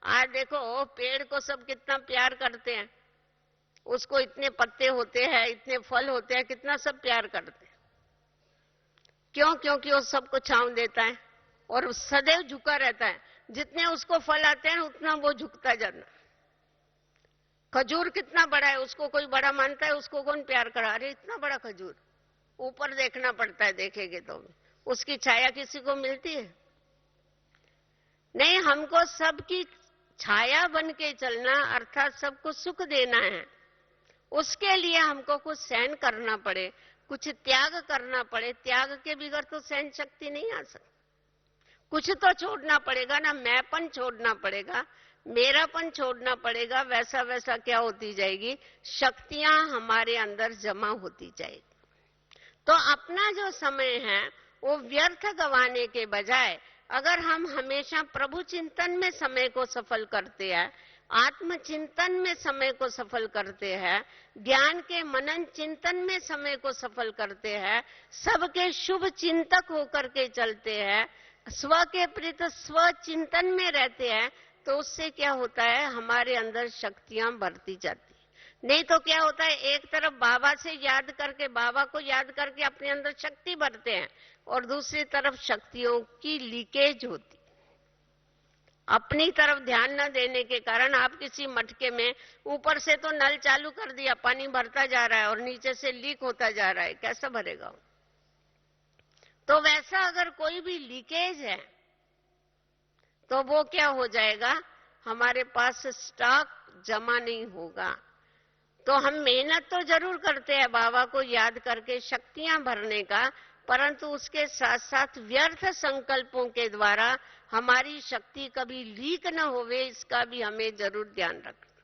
आज देखो पेड़ को सब कितना प्यार करते हैं, उसको इतने पत्ते होते हैं, इतने फल होते हैं, कितना सब प्यार करते हैं। क्यों? क्योंकि वो सबको छांव देता है और सदैव झुका रहता है। जितने उसको फल आते हैं उतना वो झुकता जाता। खजूर कितना बड़ा है, उसको कोई बड़ा मानता है? उसको कौन प्यार करा? अरे इतना बड़ा खजूर, ऊपर देखना पड़ता है, देखेंगे तो उसकी छाया किसी को मिलती है? नहीं, हमको सबकी छाया बन के चलना, अर्थात सबको सुख देना है। उसके लिए हमको कुछ सहन करना पड़े, कुछ त्याग करना पड़े। त्याग के बगैर तो सहन शक्ति नहीं आ सकती। कुछ तो छोड़ना पड़ेगा ना, मैंपन छोड़ना पड़ेगा, मेरापन छोड़ना पड़ेगा। वैसा वैसा क्या होती जाएगी, शक्तियां हमारे अंदर जमा होती जाएगी। तो अपना जो समय है वो व्यर्थ गंवाने के बजाय अगर हम हमेशा प्रभु चिंतन में समय को सफल करते हैं, आत्मचिंतन में समय को सफल करते हैं, ज्ञान के मनन चिंतन में समय को सफल करते हैं, सबके शुभ चिंतक होकर के चलते हैं, स्व के प्रति स्व चिंतन में रहते हैं, तो उससे क्या होता है, हमारे अंदर शक्तियां बढ़ती जाती। नहीं तो क्या होता है, एक तरफ बाबा से याद करके, बाबा को याद करके अपने अंदर शक्ति भरते हैं और दूसरी तरफ शक्तियों की लीकेज होती। अपनी तरफ ध्यान न देने के कारण आप किसी मटके में ऊपर से तो नल चालू कर दिया, पानी भरता जा रहा है और नीचे से लीक होता जा रहा है, कैसा भरेगा? तो वैसा अगर कोई भी लीकेज है तो वो क्या हो जाएगा, हमारे पास स्टॉक जमा नहीं होगा। तो हम मेहनत तो जरूर करते हैं बाबा को याद करके शक्तियां भरने का, परंतु उसके साथ साथ व्यर्थ संकल्पों के द्वारा हमारी शक्ति कभी लीक न होवे, इसका भी हमें जरूर ध्यान रखना।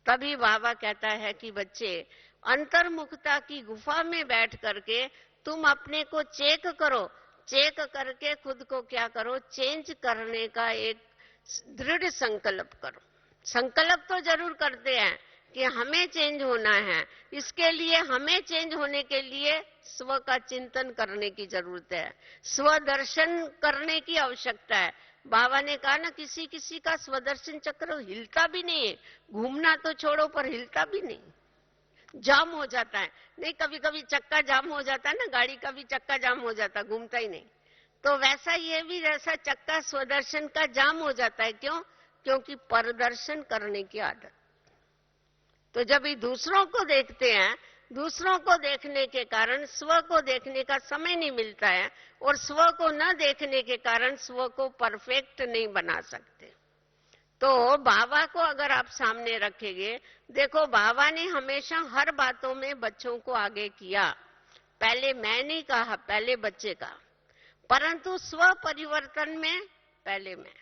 तभी बाबा कहता है कि बच्चे, अंतर्मुखता की गुफा में बैठ करके तुम अपने को चेक करो, चेक करके खुद को क्या करो, चेंज करने का एक दृढ़ संकल्प करो। संकल्प तो जरूर करते हैं कि हमें चेंज होना है, इसके लिए हमें चेंज होने के लिए स्व का चिंतन करने की जरूरत है, स्वदर्शन करने की आवश्यकता है। बाबा ने कहा ना, किसी किसी का स्वदर्शन चक्र हिलता भी नहीं है, घूमना तो छोड़ो पर हिलता भी नहीं, जाम हो जाता है। नहीं, कभी कभी चक्का जाम हो जाता है ना, गाड़ी का भी चक्का जाम हो जाता, घूमता ही नहीं। तो वैसा ये भी, जैसा चक्का स्वदर्शन का जाम हो जाता है। क्यों? क्योंकि परदर्शन करने की आदत। तो जब ये दूसरों को देखते हैं, दूसरों को देखने के कारण स्व को देखने का समय नहीं मिलता है, और स्व को न देखने के कारण स्व को परफेक्ट नहीं बना सकते। तो बाबा को अगर आप सामने रखेंगे, देखो बाबा ने हमेशा हर बातों में बच्चों को आगे किया। पहले मैं नहीं कहा, पहले बच्चे का, परंतु स्व परिवर्तन में पहले मैं,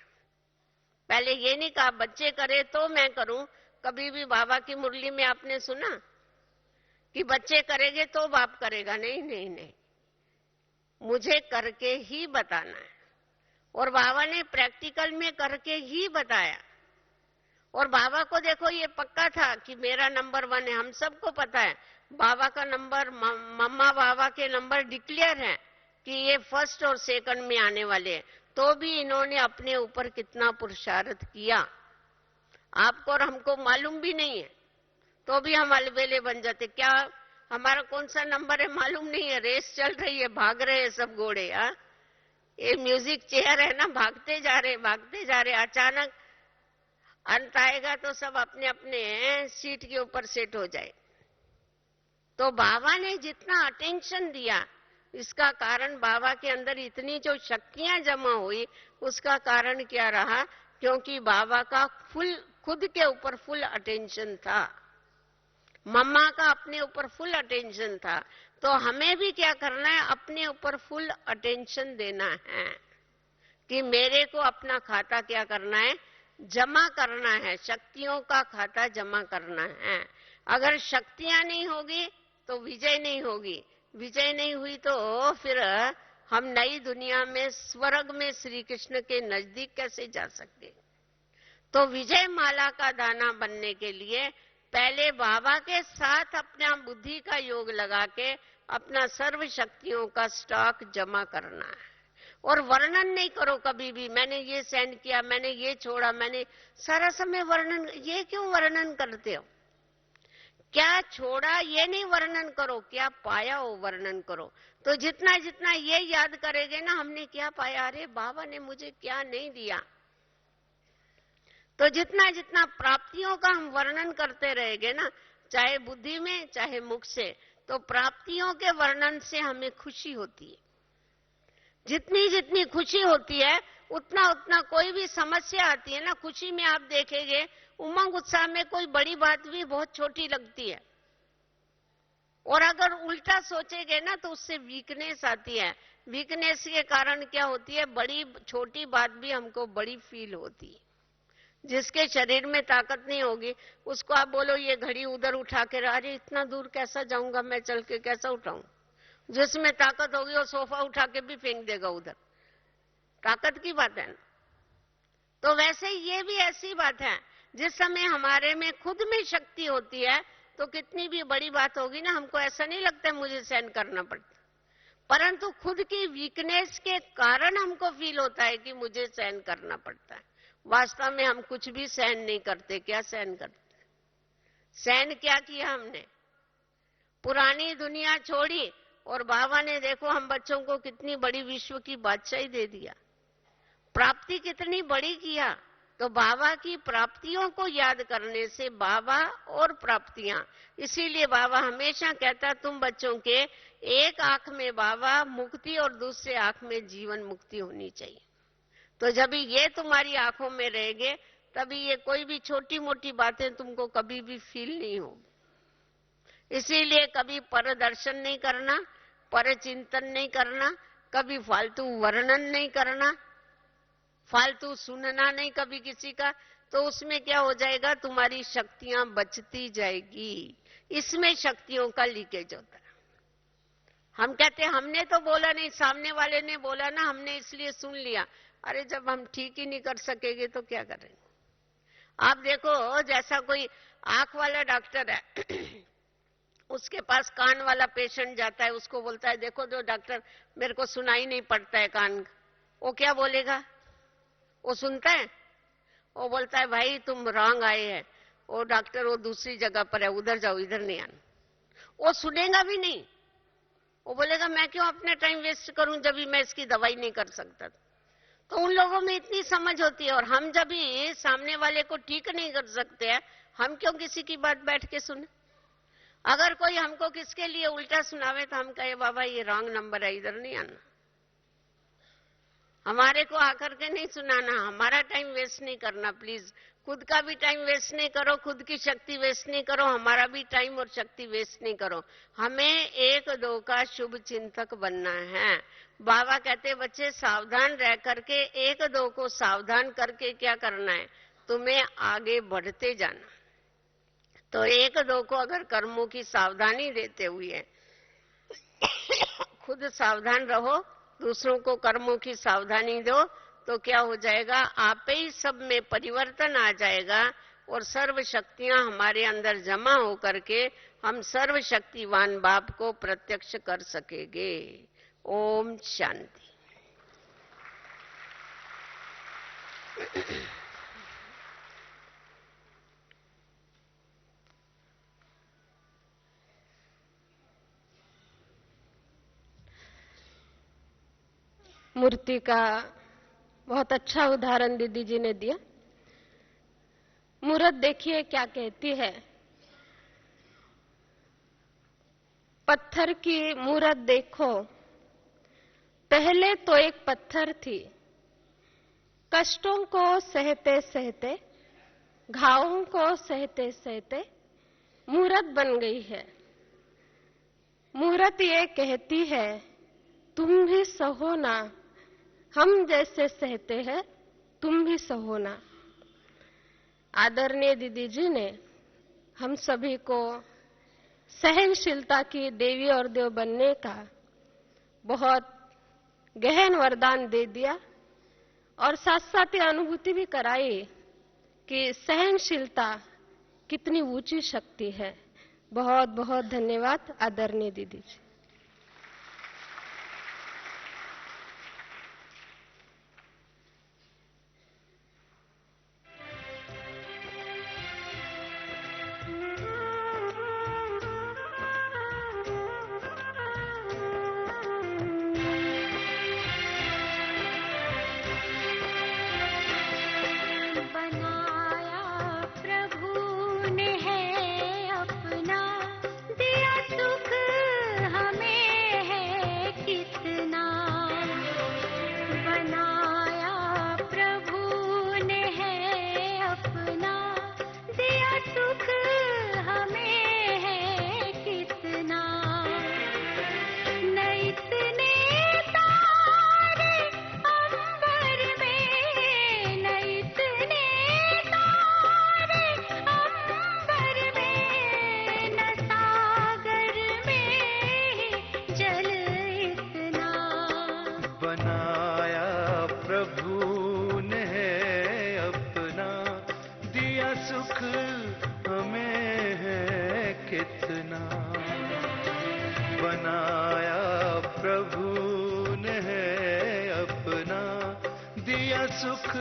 पहले ये नहीं कहा बच्चे करे तो मैं करूं। कभी भी बाबा की मुरली में आपने सुना कि बच्चे करेंगे तो बाप करेगा? नहीं नहीं नहीं, मुझे करके ही बताना है। और बाबा ने प्रैक्टिकल में करके ही बताया। और बाबा को देखो ये पक्का था कि मेरा नंबर 1 है, हम सबको पता है बाबा का नंबर, मम्मा बाबा के नंबर डिक्लेयर है कि ये फर्स्ट और सेकंड में आने वाले हैं, तो भी इन्होंने अपने ऊपर कितना पुरुषार्थ किया, आपको और हमको मालूम भी नहीं है, तो भी हम अलबेले बन जाते। क्या हमारा कौन सा नंबर है मालूम नहीं है, रेस चल रही है, भाग रहे हैं सब घोड़े। ये म्यूजिक चेयर है ना, भागते जा रहे भागते जा रहे, अचानक अंत आएगा तो सब अपने अपने सीट के ऊपर सेट हो जाए। तो बाबा ने जितना अटेंशन दिया, इसका कारण बाबा के अंदर इतनी जो शक्तियां जमा हुई, उसका कारण क्या रहा? क्योंकि बाबा का खुद के ऊपर फुल अटेंशन था, मम्मा का अपने ऊपर फुल अटेंशन था। तो हमें भी क्या करना है, अपने ऊपर फुल अटेंशन देना है। कि मेरे को अपना खाता क्या करना है, जमा करना है, शक्तियों का खाता जमा करना है। अगर शक्तियां नहीं होगी तो विजय नहीं होगी, विजय नहीं हुई तो फिर हम नई दुनिया में स्वर्ग में श्री कृष्ण के नजदीक कैसे जा सकते। तो विजय माला का दाना बनने के लिए पहले बाबा के साथ अपना बुद्धि का योग लगा के अपना सर्व शक्तियों का स्टॉक जमा करना है। और वर्णन नहीं करो कभी भी, मैंने ये सेंड किया, मैंने ये छोड़ा, मैंने सारा समय वर्णन। ये क्यों वर्णन करते हो? क्या छोड़ा ये नहीं वर्णन करो, क्या पाया वो वर्णन करो। तो जितना जितना ये याद करेंगे ना हमने क्या पाया, अरे बाबा ने मुझे क्या नहीं दिया, तो जितना जितना प्राप्तियों का हम वर्णन करते रहेंगे ना, चाहे बुद्धि में चाहे मुख से, तो प्राप्तियों के वर्णन से हमें खुशी होती है। जितनी जितनी खुशी होती है उतना उतना कोई भी समस्या आती है ना, खुशी में आप देखेंगे उमंग उत्साह में कोई बड़ी बात भी बहुत छोटी लगती है। और अगर उल्टा सोचेंगे ना तो उससे वीकनेस आती है। वीकनेस के कारण क्या होती है, बड़ी छोटी बात भी हमको बड़ी फील होती है। जिसके शरीर में ताकत नहीं होगी उसको आप बोलो ये घड़ी उधर उठा के, अरे इतना दूर कैसा जाऊंगा मैं, चल के कैसा उठाऊं। जिसमें ताकत होगी वो सोफा उठा के भी फेंक देगा उधर, ताकत की बात है ना। तो वैसे ये भी ऐसी बात है, जिस समय हमारे में खुद में शक्ति होती है तो कितनी भी बड़ी बात होगी ना, हमको ऐसा नहीं लगता मुझे सहन करना पड़ता, परंतु खुद की वीकनेस के कारण हमको फील होता है कि मुझे सहन करना पड़ता है। वास्तव में हम कुछ भी सहन नहीं करते। क्या सहन करते? सहन क्या किया हमने? पुरानी दुनिया छोड़ी और बाबा ने देखो हम बच्चों को कितनी बड़ी विश्व की बादशाही दे दिया, प्राप्ति कितनी बड़ी किया। तो बाबा की प्राप्तियों को याद करने से बाबा और प्राप्तियां, इसीलिए बाबा हमेशा कहता तुम बच्चों के एक आंख में बाबा मुक्ति और दूसरे आंख में जीवन मुक्ति होनी चाहिए। तो जब ये तुम्हारी आंखों में रहेंगे तभी ये कोई भी छोटी मोटी बातें तुमको कभी भी फील नहीं होगी। इसीलिए कभी पर दर्शन नहीं करना, पर चिंतन नहीं करना, कभी फालतू वर्णन नहीं करना, फालतू सुनना नहीं कभी किसी का। तो उसमें क्या हो जाएगा, तुम्हारी शक्तियां बचती जाएगी। इसमें शक्तियों का लीकेज होता है। हम कहते हमने तो बोला नहीं, सामने वाले ने बोला ना, हमने इसलिए सुन लिया। अरे जब हम ठीक ही नहीं कर सकेंगे तो क्या करेंगे। आप देखो जैसा कोई आंख वाला डॉक्टर है उसके पास कान वाला पेशेंट जाता है, उसको बोलता है देखो जो डॉक्टर मेरे को सुनाई नहीं पड़ता है कान, वो क्या बोलेगा? वो सुनता है? वो बोलता है भाई तुम रॉन्ग आए हैं, वो डॉक्टर वो दूसरी जगह पर है, उधर जाओ, इधर नहीं आना। वो सुनेगा भी नहीं, वो बोलेगा मैं क्यों अपना टाइम वेस्ट करूं जब भी मैं इसकी दवाई नहीं कर सकता। तो उन लोगों में इतनी समझ होती है। और हम जब भी सामने वाले को ठीक नहीं कर सकते हैं, हम क्यों किसी की बात बैठ के सुने। अगर कोई हमको किसके लिए उल्टा सुनावे तो हम कहे बाबा ये रॉन्ग नंबर है, इधर नहीं आना। हमारे को आकर के नहीं सुनाना, हमारा टाइम वेस्ट नहीं करना प्लीज। खुद का भी टाइम वेस्ट नहीं करो, खुद की शक्ति वेस्ट नहीं करो, हमारा भी टाइम और शक्ति वेस्ट नहीं करो। हमें एक दो का शुभ चिंतक बनना है। बाबा कहते बच्चे सावधान रह करके एक दो को सावधान करके क्या करना है, तुम्हें आगे बढ़ते जाना। तो एक दो को अगर कर्मों की सावधानी देते हुए खुद सावधान रहो, दूसरों को कर्मों की सावधानी दो, तो क्या हो जाएगा, आपे ही सब में परिवर्तन आ जाएगा और सर्व शक्तियां हमारे अंदर जमा हो करके हम सर्व शक्तिवान बाप को प्रत्यक्ष कर सकेंगे। ओम शांति। मूर्ति का बहुत अच्छा उदाहरण दीदी जी ने दिया। मूर्त देखिए क्या कहती है। पत्थर की मूर्त देखो, पहले तो एक पत्थर थी, कष्टों को सहते सहते, घावों को सहते सहते मूर्त बन गई है। मूर्त ये कहती है तुम भी सहो ना, हम जैसे सहते हैं तुम भी सहो ना। आदरणीय दीदी जी ने हम सभी को सहनशीलता की देवी और देव बनने का बहुत गहन वरदान दे दिया और साथ साथ ये अनुभूति भी कराई कि सहनशीलता कितनी ऊंची शक्ति है। बहुत बहुत धन्यवाद आदरणीय दीदी जी। बनाया प्रभु ने है अपना, दिया सुख